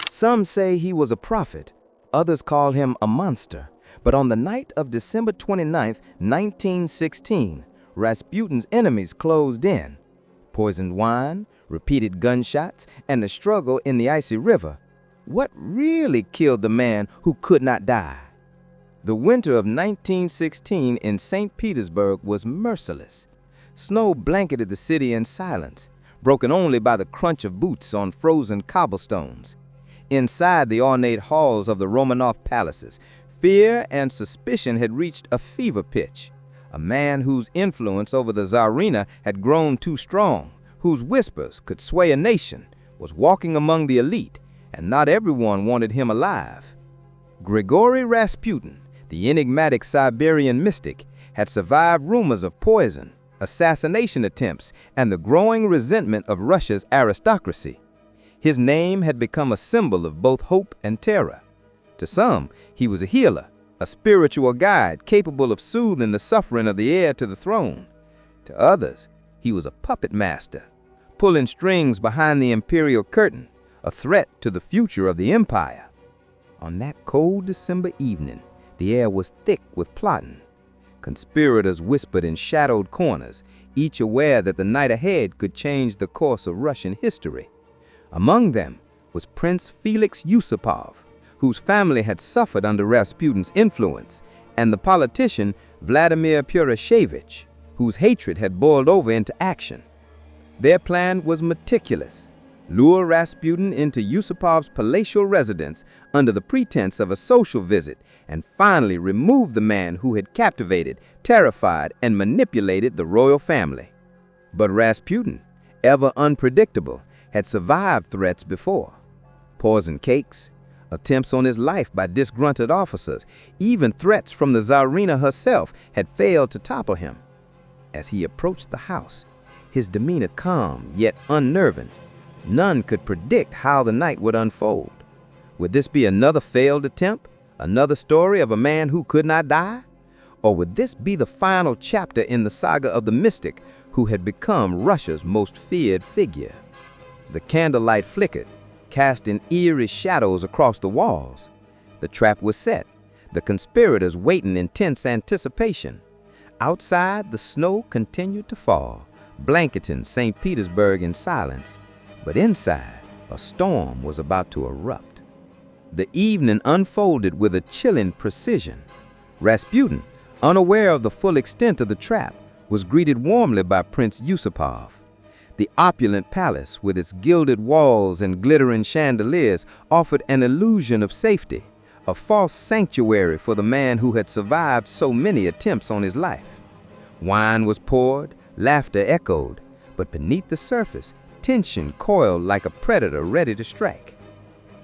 Some say he was a prophet, others call him a monster. But on the night of December 29, 1916, Rasputin's enemies closed in. Poisoned wine, repeated gunshots, and the struggle in the icy river. What really killed the man who could not die? The winter of 1916 in St. Petersburg was merciless. Snow blanketed the city in silence, broken only by the crunch of boots on frozen cobblestones. Inside the ornate halls of the Romanov palaces, fear and suspicion had reached a fever pitch. A man whose influence over the Tsarina had grown too strong, whose whispers could sway a nation, was walking among the elite, and not everyone wanted him alive. Grigory Rasputin, the enigmatic Siberian mystic, had survived rumors of poison, assassination attempts, and the growing resentment of Russia's aristocracy. His name had become a symbol of both hope and terror. To some, he was a healer, a spiritual guide capable of soothing the suffering of the heir to the throne. To others, he was a puppet master, pulling strings behind the imperial curtain, a threat to the future of the empire. On that cold December evening, the air was thick with plotting. Conspirators whispered in shadowed corners, each aware that the night ahead could change the course of Russian history. Among them was Prince Felix Yusupov, whose family had suffered under Rasputin's influence, and the politician Vladimir Purishevich, whose hatred had boiled over into action. Their plan was meticulous: lure Rasputin into Yusupov's palatial residence under the pretense of a social visit, and finally remove the man who had captivated, terrified, and manipulated the royal family. But Rasputin, ever unpredictable, had survived threats before. Poisoned cakes, attempts on his life by disgruntled officers, even threats from the Tsarina herself had failed to topple him. As he approached the house, his demeanor calm yet unnerving, none could predict how the night would unfold. Would this be another failed attempt, another story of a man who could not die? Or would this be the final chapter in the saga of the mystic who had become Russia's most feared figure? The candlelight flickered, casting eerie shadows across the walls. The trap was set, the conspirators waiting in tense anticipation. Outside, the snow continued to fall, blanketing St. Petersburg in silence. But inside, a storm was about to erupt. The evening unfolded with a chilling precision. Rasputin, unaware of the full extent of the trap, was greeted warmly by Prince Yusupov. The opulent palace, with its gilded walls and glittering chandeliers, offered an illusion of safety, a false sanctuary for the man who had survived so many attempts on his life. Wine was poured, laughter echoed, but beneath the surface, tension coiled like a predator ready to strike.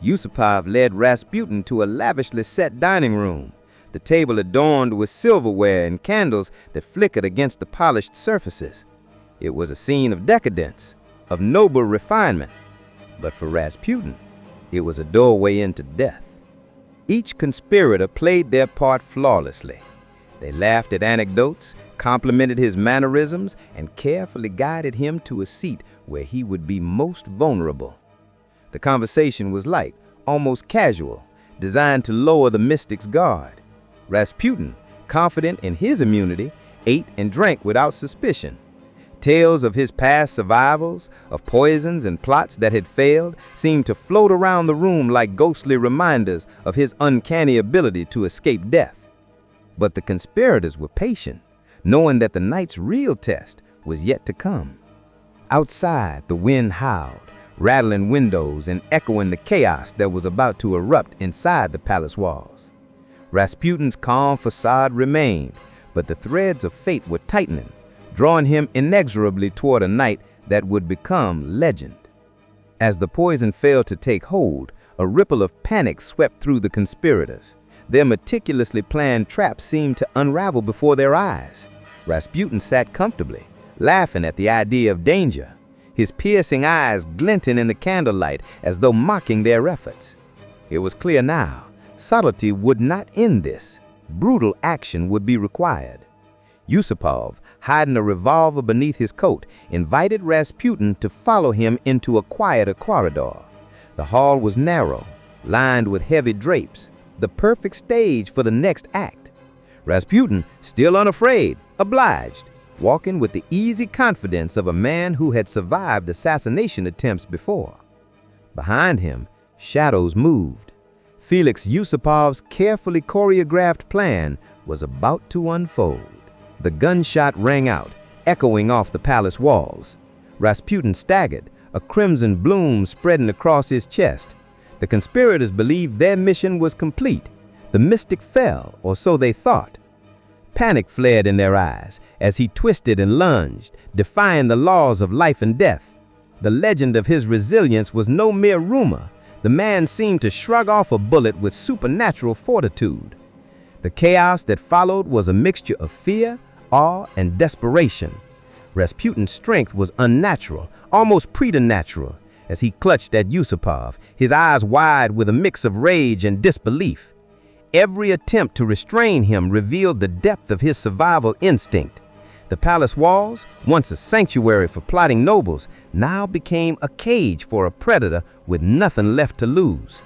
Yusupov led Rasputin to a lavishly set dining room, the table adorned with silverware and candles that flickered against the polished surfaces. It was a scene of decadence, of noble refinement, but for Rasputin, it was a doorway into death. Each conspirator played their part flawlessly. They laughed at anecdotes, complimented his mannerisms, and carefully guided him to a seat where he would be most vulnerable. The conversation was light, almost casual, designed to lower the mystic's guard. Rasputin, confident in his immunity, ate and drank without suspicion. Tales of his past survivals, of poisons and plots that had failed, seemed to float around the room like ghostly reminders of his uncanny ability to escape death. But the conspirators were patient, knowing that the night's real test was yet to come. Outside, the wind howled, rattling windows and echoing the chaos that was about to erupt inside the palace walls. Rasputin's calm facade remained, but the threads of fate were tightening, drawing him inexorably toward a night that would become legend. As the poison failed to take hold, a ripple of panic swept through the conspirators. Their meticulously planned trap seemed to unravel before their eyes. Rasputin sat comfortably, laughing at the idea of danger, his piercing eyes glinting in the candlelight as though mocking their efforts. It was clear now, subtlety would not end this. Brutal action would be required. Yusupov, hiding a revolver beneath his coat, invited Rasputin to follow him into a quieter corridor. The hall was narrow, lined with heavy drapes, the perfect stage for the next act. Rasputin, still unafraid, obliged, walking with the easy confidence of a man who had survived assassination attempts before. Behind him, shadows moved. Felix Yusupov's carefully choreographed plan was about to unfold. The gunshot rang out, echoing off the palace walls. Rasputin staggered, a crimson bloom spreading across his chest. The conspirators believed their mission was complete. The mystic fell, or so they thought. Panic flared in their eyes as he twisted and lunged, defying the laws of life and death. The legend of his resilience was no mere rumor. The man seemed to shrug off a bullet with supernatural fortitude. The chaos that followed was a mixture of fear, awe, and desperation. Rasputin's strength was unnatural, almost preternatural, as he clutched at Yusupov, his eyes wide with a mix of rage and disbelief. Every attempt to restrain him revealed the depth of his survival instinct. The palace walls, once a sanctuary for plotting nobles, now became a cage for a predator with nothing left to lose.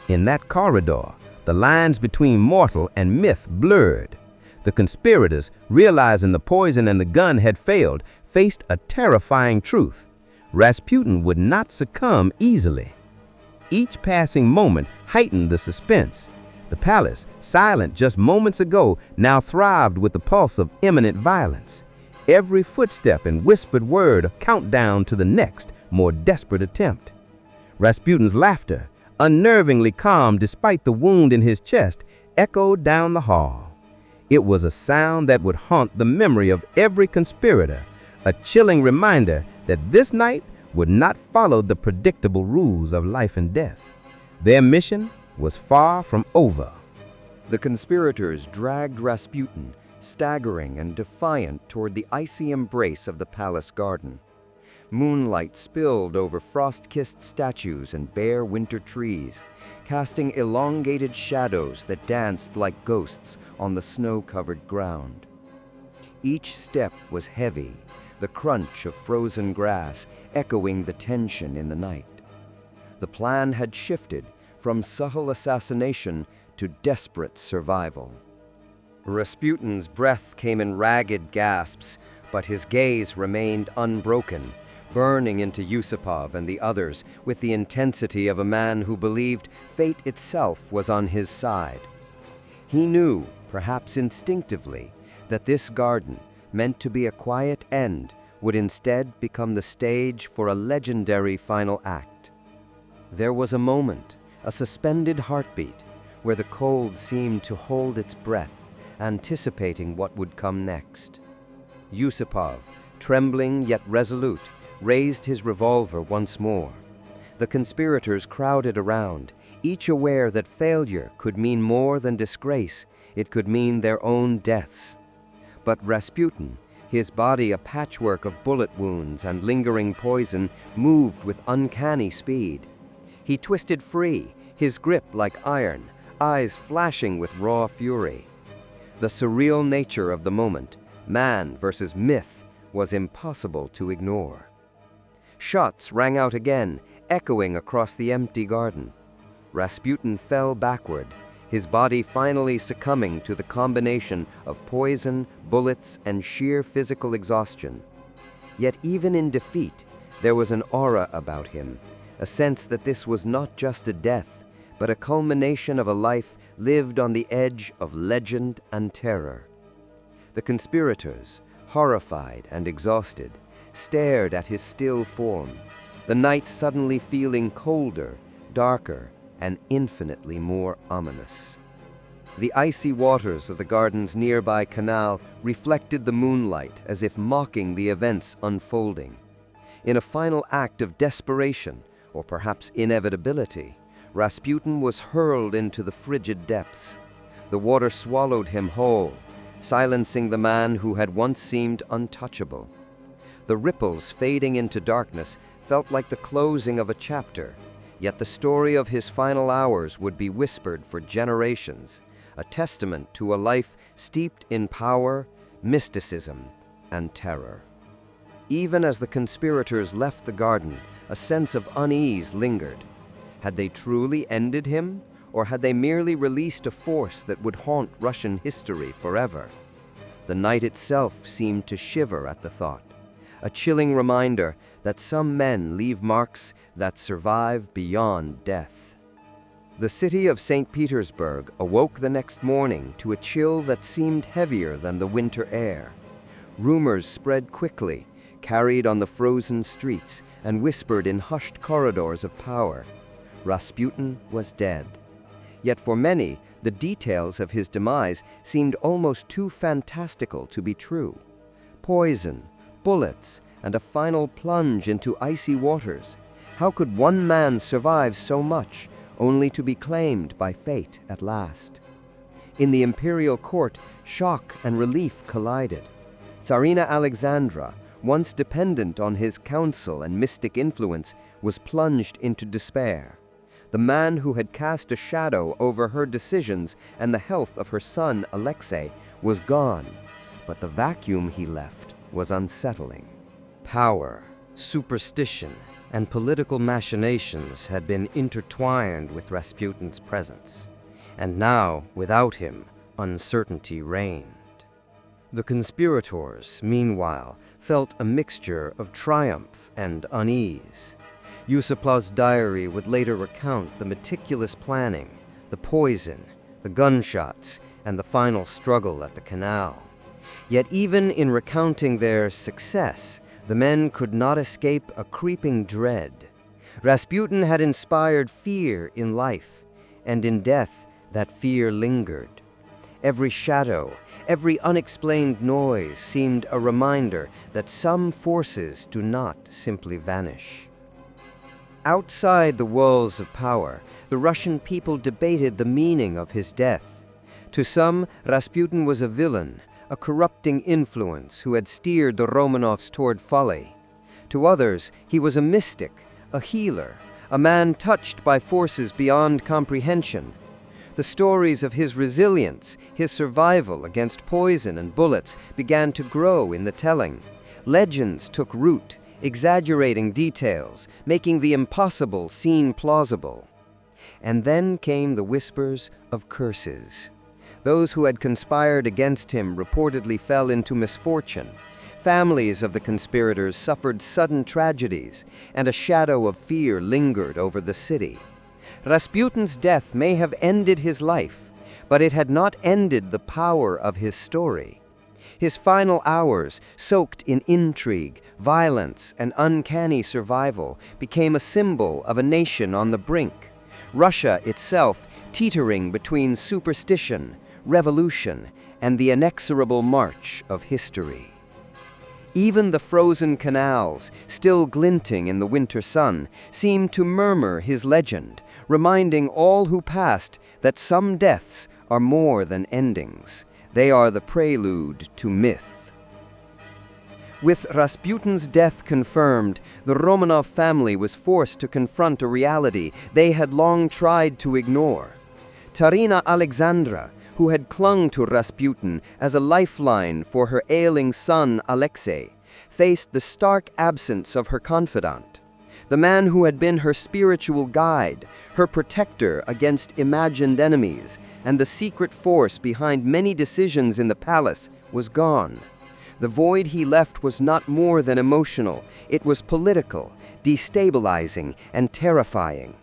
In that corridor, the lines between mortal and myth blurred. The conspirators, realizing the poison and the gun had failed, faced a terrifying truth. Rasputin would not succumb easily. Each passing moment heightened the suspense. The palace, silent just moments ago, now thrived with the pulse of imminent violence. Every footstep and whispered word a countdown to the next, more desperate attempt. Rasputin's laughter, unnervingly calm despite the wound in his chest, echoed down the hall. It was a sound that would haunt the memory of every conspirator, a chilling reminder that this night would not follow the predictable rules of life and death. Their mission was far from over. The conspirators dragged Rasputin, staggering and defiant, toward the icy embrace of the palace garden. Moonlight spilled over frost-kissed statues and bare winter trees, casting elongated shadows that danced like ghosts on the snow-covered ground. Each step was heavy, the crunch of frozen grass echoing the tension in the night. The plan had shifted from subtle assassination to desperate survival. Rasputin's breath came in ragged gasps, but his gaze remained unbroken, burning into Yusupov and the others with the intensity of a man who believed fate itself was on his side. He knew, perhaps instinctively, that this garden, meant to be a quiet end, would instead become the stage for a legendary final act. There was a moment, a suspended heartbeat, where the cold seemed to hold its breath, anticipating what would come next. Yusupov, trembling yet resolute, raised his revolver once more. The conspirators crowded around, each aware that failure could mean more than disgrace. It could mean their own deaths. But Rasputin, his body a patchwork of bullet wounds and lingering poison, moved with uncanny speed. He twisted free, his grip like iron, eyes flashing with raw fury. The surreal nature of the moment, man versus myth, was impossible to ignore. Shots rang out again, echoing across the empty garden. Rasputin fell backward, his body finally succumbing to the combination of poison, bullets, and sheer physical exhaustion. Yet even in defeat, there was an aura about him, a sense that this was not just a death, but a culmination of a life lived on the edge of legend and terror. The conspirators, horrified and exhausted, stared at his still form, the night suddenly feeling colder, darker, and infinitely more ominous. The icy waters of the garden's nearby canal reflected the moonlight as if mocking the events unfolding. In a final act of desperation, or perhaps inevitability, Rasputin was hurled into the frigid depths. The water swallowed him whole, silencing the man who had once seemed untouchable. The ripples fading into darkness felt like the closing of a chapter, yet the story of his final hours would be whispered for generations, a testament to a life steeped in power, mysticism, and terror. Even as the conspirators left the garden, a sense of unease lingered. Had they truly ended him, or had they merely released a force that would haunt Russian history forever? The night itself seemed to shiver at the thought, a chilling reminder that some men leave marks that survive beyond death. The city of St. Petersburg awoke the next morning to a chill that seemed heavier than the winter air. Rumors spread quickly, carried on the frozen streets, and whispered in hushed corridors of power. Rasputin was dead. Yet for many, the details of his demise seemed almost too fantastical to be true. Poison, bullets, and a final plunge into icy waters. How could one man survive so much, only to be claimed by fate at last? In the imperial court, shock and relief collided. Tsarina Alexandra, once dependent on his counsel and mystic influence, was plunged into despair. The man who had cast a shadow over her decisions and the health of her son Alexei was gone, but the vacuum he left was unsettling. Power, superstition, and political machinations had been intertwined with Rasputin's presence, and now, without him, uncertainty reigned. The conspirators, meanwhile, felt a mixture of triumph and unease. Yusuplav's diary would later recount the meticulous planning, the poison, the gunshots, and the final struggle at the canal. Yet even in recounting their success, the men could not escape a creeping dread. Rasputin had inspired fear in life, and in death that fear lingered. Every shadow, every unexplained noise seemed a reminder that some forces do not simply vanish. Outside the walls of power, the Russian people debated the meaning of his death. To some, Rasputin was a villain, a corrupting influence who had steered the Romanovs toward folly. To others, he was a mystic, a healer, a man touched by forces beyond comprehension. The stories of his resilience, his survival against poison and bullets began to grow in the telling. Legends took root, exaggerating details, making the impossible seem plausible. And then came the whispers of curses. Those who had conspired against him reportedly fell into misfortune. Families of the conspirators suffered sudden tragedies, and a shadow of fear lingered over the city. Rasputin's death may have ended his life, but it had not ended the power of his story. His final hours, soaked in intrigue, violence, and uncanny survival, became a symbol of a nation on the brink. Russia itself teetering between superstition, revolution, and the inexorable march of history. Even the frozen canals, still glinting in the winter sun, seemed to murmur his legend, reminding all who passed that some deaths are more than endings. They are the prelude to myth. With Rasputin's death confirmed, the Romanov family was forced to confront a reality they had long tried to ignore. Tsarina Alexandra, who had clung to Rasputin as a lifeline for her ailing son Alexei, faced the stark absence of her confidant. The man who had been her spiritual guide, her protector against imagined enemies, and the secret force behind many decisions in the palace was gone. The void he left was not more than emotional, it was political, destabilizing, and terrifying.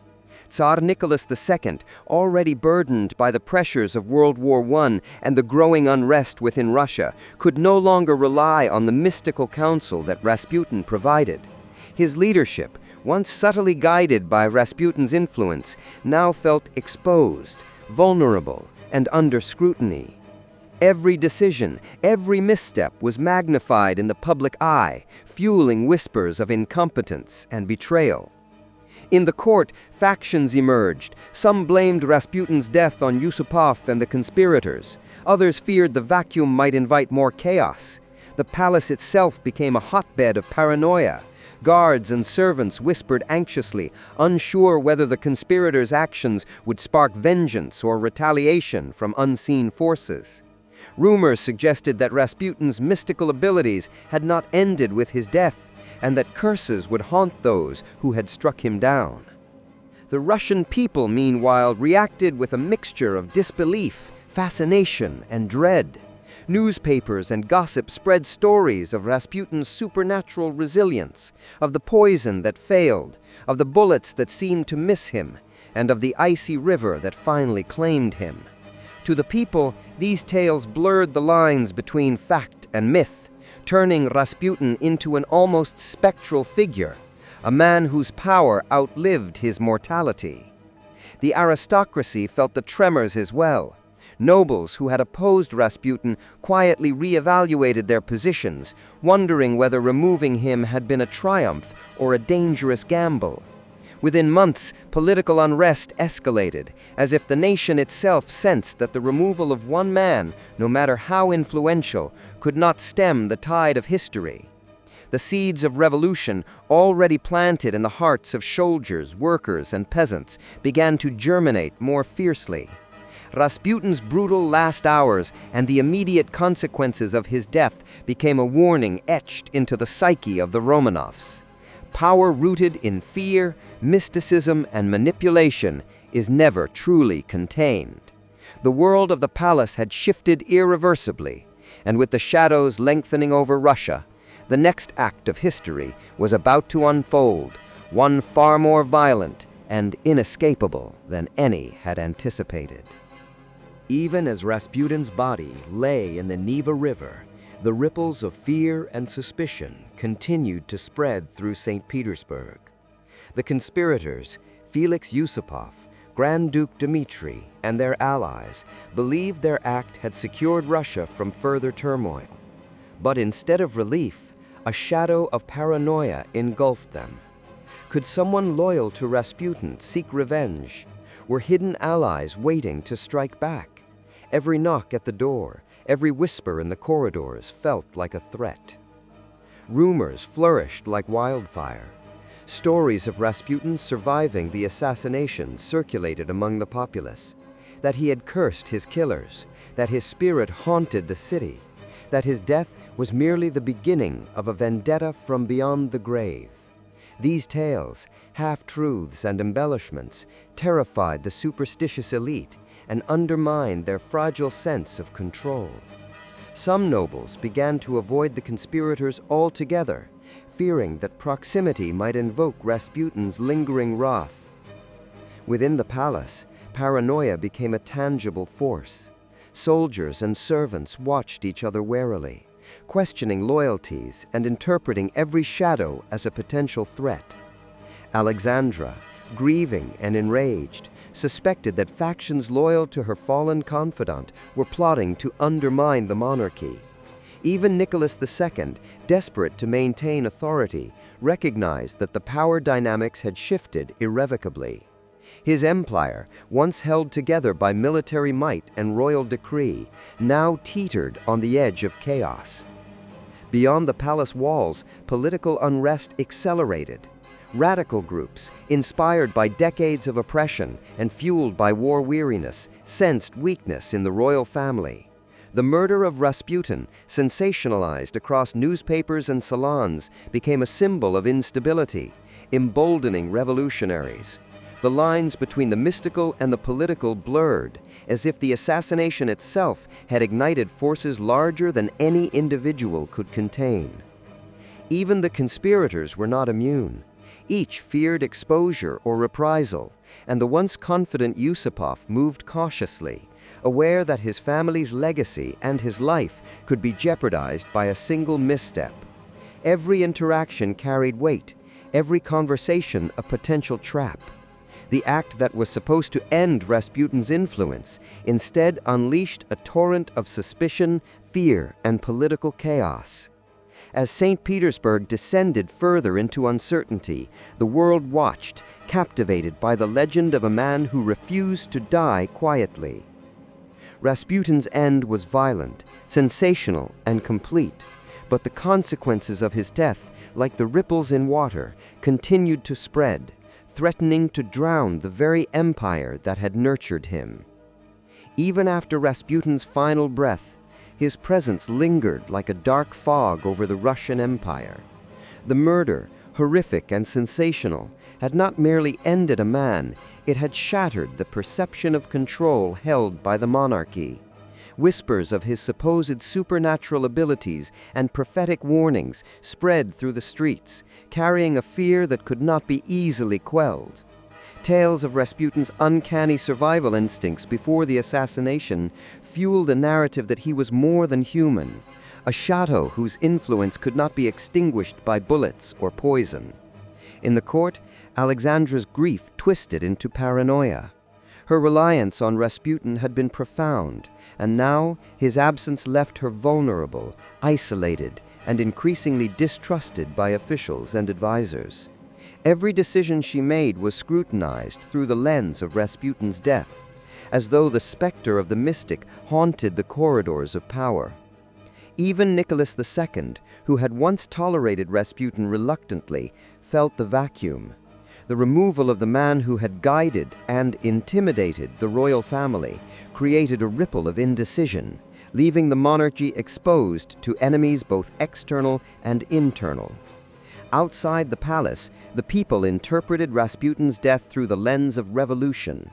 Tsar Nicholas II, already burdened by the pressures of World War I and the growing unrest within Russia, could no longer rely on the mystical counsel that Rasputin provided. His leadership, once subtly guided by Rasputin's influence, now felt exposed, vulnerable, and under scrutiny. Every decision, every misstep was magnified in the public eye, fueling whispers of incompetence and betrayal. In the court, factions emerged. Some blamed Rasputin's death on Yusupov and the conspirators. Others feared the vacuum might invite more chaos. The palace itself became a hotbed of paranoia. Guards and servants whispered anxiously, unsure whether the conspirators' actions would spark vengeance or retaliation from unseen forces. Rumors suggested that Rasputin's mystical abilities had not ended with his death, and that curses would haunt those who had struck him down. The Russian people, meanwhile, reacted with a mixture of disbelief, fascination, and dread. Newspapers and gossip spread stories of Rasputin's supernatural resilience, of the poison that failed, of the bullets that seemed to miss him, and of the icy river that finally claimed him. To the people, these tales blurred the lines between fact and myth, turning Rasputin into an almost spectral figure, a man whose power outlived his mortality. The aristocracy felt the tremors as well. Nobles who had opposed Rasputin quietly re-evaluated their positions, wondering whether removing him had been a triumph or a dangerous gamble. Within months, political unrest escalated, as if the nation itself sensed that the removal of one man, no matter how influential, could not stem the tide of history. The seeds of revolution, already planted in the hearts of soldiers, workers, and peasants, began to germinate more fiercely. Rasputin's brutal last hours and the immediate consequences of his death became a warning etched into the psyche of the Romanovs. Power rooted in fear, mysticism, and manipulation is never truly contained. The world of the palace had shifted irreversibly, and with the shadows lengthening over Russia, the next act of history was about to unfold, one far more violent and inescapable than any had anticipated. Even as Rasputin's body lay in the Neva River, the ripples of fear and suspicion continued to spread through St. Petersburg. The conspirators, Felix Yusupov, Grand Duke Dmitry, and their allies believed their act had secured Russia from further turmoil. But instead of relief, a shadow of paranoia engulfed them. Could someone loyal to Rasputin seek revenge? Were hidden allies waiting to strike back? Every knock at the door, every whisper in the corridors felt like a threat. Rumors flourished like wildfire. Stories of Rasputin surviving the assassination circulated among the populace, that he had cursed his killers, that his spirit haunted the city, that his death was merely the beginning of a vendetta from beyond the grave. These tales, half-truths and embellishments, terrified the superstitious elite and undermined their fragile sense of control. Some nobles began to avoid the conspirators altogether, fearing that proximity might invoke Rasputin's lingering wrath. Within the palace, paranoia became a tangible force. Soldiers and servants watched each other warily, questioning loyalties and interpreting every shadow as a potential threat. Alexandra, grieving and enraged, suspected that factions loyal to her fallen confidant were plotting to undermine the monarchy. Even Nicholas II, desperate to maintain authority, recognized that the power dynamics had shifted irrevocably. His empire, once held together by military might and royal decree, now teetered on the edge of chaos. Beyond the palace walls, political unrest accelerated. Radical groups, inspired by decades of oppression and fueled by war weariness, sensed weakness in the royal family. The murder of Rasputin, sensationalized across newspapers and salons, became a symbol of instability, emboldening revolutionaries. The lines between the mystical and the political blurred, as if the assassination itself had ignited forces larger than any individual could contain. Even the conspirators were not immune. Each feared exposure or reprisal, and the once confident Yusupov moved cautiously, aware that his family's legacy and his life could be jeopardized by a single misstep. Every interaction carried weight, every conversation a potential trap. The act that was supposed to end Rasputin's influence instead unleashed a torrent of suspicion, fear, and political chaos. As St. Petersburg descended further into uncertainty, the world watched, captivated by the legend of a man who refused to die quietly. Rasputin's end was violent, sensational, and complete, but the consequences of his death, like the ripples in water, continued to spread, threatening to drown the very empire that had nurtured him. Even after Rasputin's final breath, his presence lingered like a dark fog over the Russian Empire. The murder, horrific and sensational, had not merely ended a man, it had shattered the perception of control held by the monarchy. Whispers of his supposed supernatural abilities and prophetic warnings spread through the streets, carrying a fear that could not be easily quelled. Tales of Rasputin's uncanny survival instincts before the assassination fueled a narrative that he was more than human, a shadow whose influence could not be extinguished by bullets or poison. In the court, Alexandra's grief twisted into paranoia. Her reliance on Rasputin had been profound, and now his absence left her vulnerable, isolated, and increasingly distrusted by officials and advisors. Every decision she made was scrutinized through the lens of Rasputin's death, as though the specter of the mystic haunted the corridors of power. Even Nicholas II, who had once tolerated Rasputin reluctantly, felt the vacuum. The removal of the man who had guided and intimidated the royal family created a ripple of indecision, leaving the monarchy exposed to enemies both external and internal. Outside the palace, the people interpreted Rasputin's death through the lens of revolution.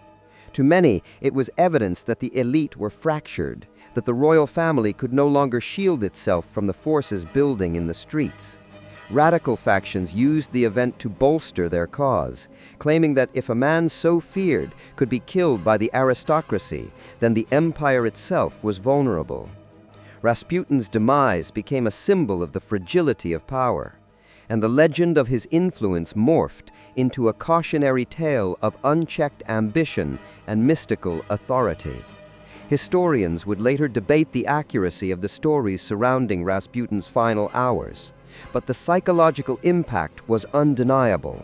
To many, it was evidence that the elite were fractured, that the royal family could no longer shield itself from the forces building in the streets. Radical factions used the event to bolster their cause, claiming that if a man so feared could be killed by the aristocracy, then the empire itself was vulnerable. Rasputin's demise became a symbol of the fragility of power, and the legend of his influence morphed into a cautionary tale of unchecked ambition and mystical authority. Historians would later debate the accuracy of the stories surrounding Rasputin's final hours, but the psychological impact was undeniable.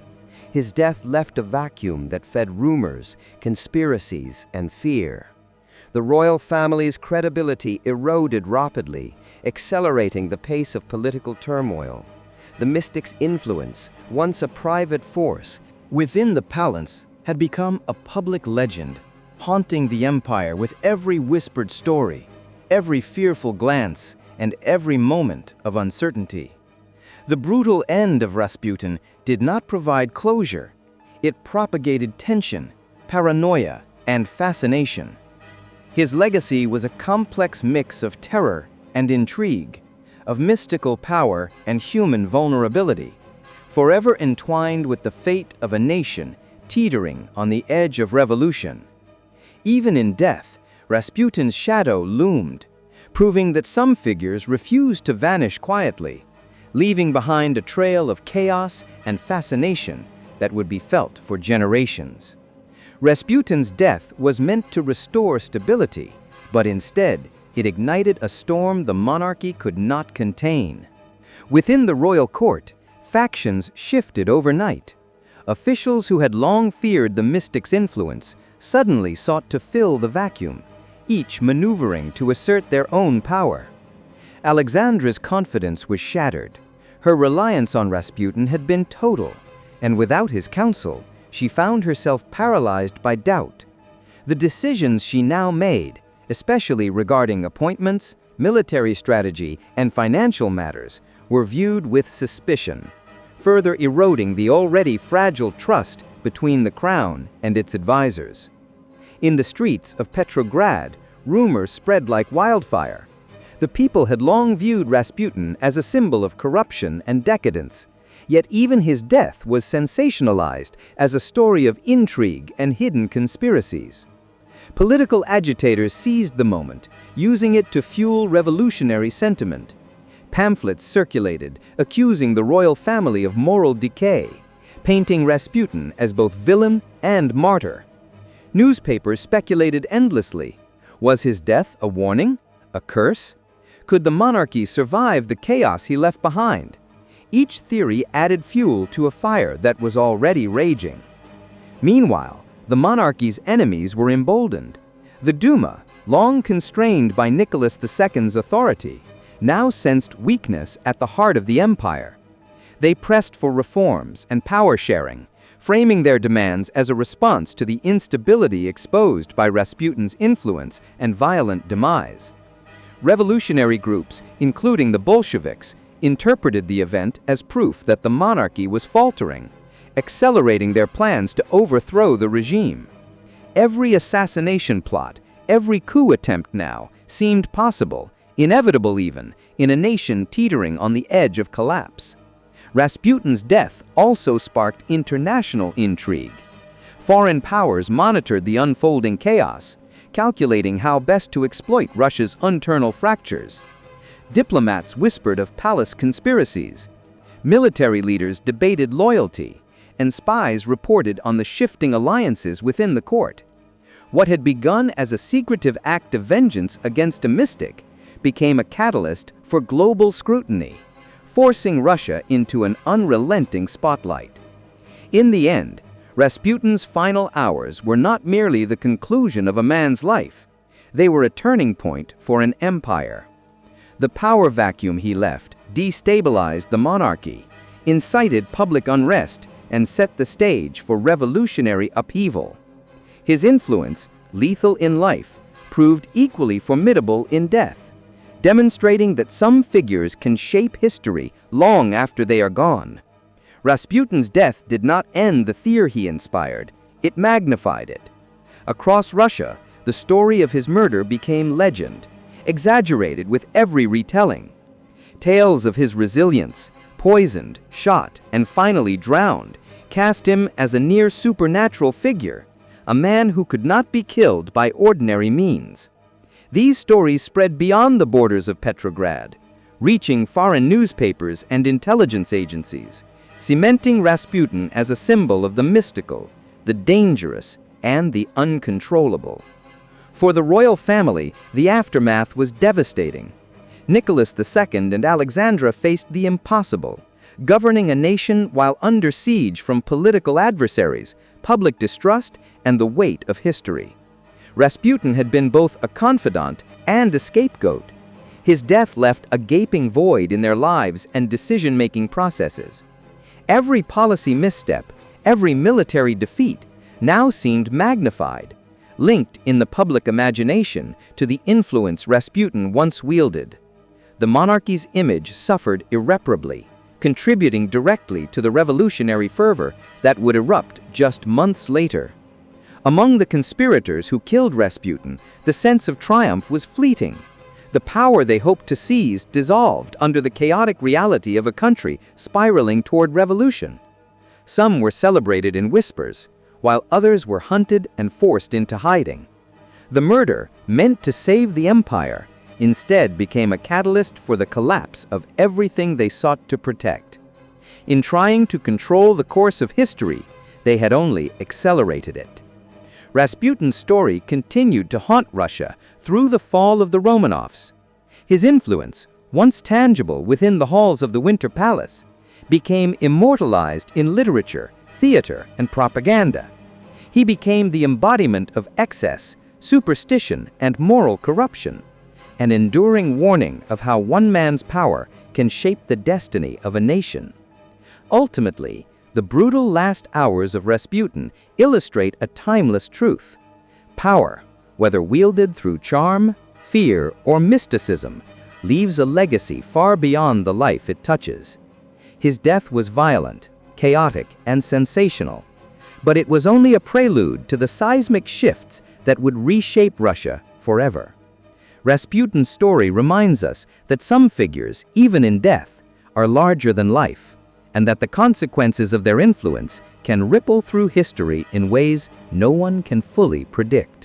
His death left a vacuum that fed rumors, conspiracies, and fear. The royal family's credibility eroded rapidly, accelerating the pace of political turmoil. The mystic's influence, once a private force, Within the palace had become a public legend, haunting the empire with every whispered story, every fearful glance, and every moment of uncertainty. The brutal end of Rasputin did not provide closure. It propagated tension, paranoia, and fascination. His legacy was a complex mix of terror and intrigue, of mystical power and human vulnerability, forever entwined with the fate of a nation teetering on the edge of revolution. Even in death, Rasputin's shadow loomed, proving that some figures refused to vanish quietly, leaving behind a trail of chaos and fascination that would be felt for generations. Rasputin's death was meant to restore stability, but instead, it ignited a storm the monarchy could not contain. Within the royal court, factions shifted overnight. Officials who had long feared the mystic's influence suddenly sought to fill the vacuum, each maneuvering to assert their own power. Alexandra's confidence was shattered. Her reliance on Rasputin had been total, and without his counsel, she found herself paralyzed by doubt. The decisions she now made, especially regarding appointments, military strategy, and financial matters, were viewed with suspicion, further eroding the already fragile trust between the crown and its advisors. In the streets of Petrograd, rumors spread like wildfire. The people had long viewed Rasputin as a symbol of corruption and decadence, yet even his death was sensationalized as a story of intrigue and hidden conspiracies. Political agitators seized the moment, using it to fuel revolutionary sentiment. Pamphlets circulated, accusing the royal family of moral decay, painting Rasputin as both villain and martyr. Newspapers speculated endlessly. Was his death a warning? A curse? Could the monarchy survive the chaos he left behind? Each theory added fuel to a fire that was already raging. Meanwhile, the monarchy's enemies were emboldened. The Duma, long constrained by Nicholas II's authority, now sensed weakness at the heart of the empire. They pressed for reforms and power sharing, framing their demands as a response to the instability exposed by Rasputin's influence and violent demise. Revolutionary groups, including the Bolsheviks, interpreted the event as proof that the monarchy was faltering, accelerating their plans to overthrow the regime. Every assassination plot, every coup attempt now seemed possible, inevitable even, in a nation teetering on the edge of collapse. Rasputin's death also sparked international intrigue. Foreign powers monitored the unfolding chaos, calculating how best to exploit Russia's internal fractures. Diplomats whispered of palace conspiracies. Military leaders debated loyalty, and spies reported on the shifting alliances within the court. What had begun as a secretive act of vengeance against a mystic became a catalyst for global scrutiny, forcing Russia into an unrelenting spotlight. In the end, Rasputin's final hours were not merely the conclusion of a man's life, they were a turning point for an empire. The power vacuum he left destabilized the monarchy, incited public unrest, and set the stage for revolutionary upheaval. His influence, lethal in life, proved equally formidable in death, demonstrating that some figures can shape history long after they are gone. Rasputin's death did not end the fear he inspired, it magnified it. Across Russia, the story of his murder became legend, exaggerated with every retelling. Tales of his resilience, poisoned, shot, and finally drowned, cast him as a near supernatural figure, a man who could not be killed by ordinary means. These stories spread beyond the borders of Petrograd, reaching foreign newspapers and intelligence agencies, cementing Rasputin as a symbol of the mystical, the dangerous, and the uncontrollable. For the royal family, the aftermath was devastating. Nicholas II and Alexandra faced the impossible, governing a nation while under siege from political adversaries, public distrust, and the weight of history. Rasputin had been both a confidant and a scapegoat. His death left a gaping void in their lives and decision-making processes. Every policy misstep, every military defeat, now seemed magnified, linked in the public imagination to the influence Rasputin once wielded. The monarchy's image suffered irreparably, contributing directly to the revolutionary fervor that would erupt just months later. Among the conspirators who killed Rasputin, the sense of triumph was fleeting. The power they hoped to seize dissolved under the chaotic reality of a country spiraling toward revolution. Some were celebrated in whispers, while others were hunted and forced into hiding. The murder, meant to save the empire, instead became a catalyst for the collapse of everything they sought to protect. In trying to control the course of history, they had only accelerated it. Rasputin's story continued to haunt Russia through the fall of the Romanovs. His influence, once tangible within the halls of the Winter Palace, became immortalized in literature, theater, and propaganda. He became the embodiment of excess, superstition, and moral corruption, an enduring warning of how one man's power can shape the destiny of a nation. Ultimately, the brutal last hours of Rasputin illustrate a timeless truth. Power, whether wielded through charm, fear, or mysticism, leaves a legacy far beyond the life it touches. His death was violent, chaotic, and sensational, but it was only a prelude to the seismic shifts that would reshape Russia forever. Rasputin's story reminds us that some figures, even in death, are larger than life, and that the consequences of their influence can ripple through history in ways no one can fully predict.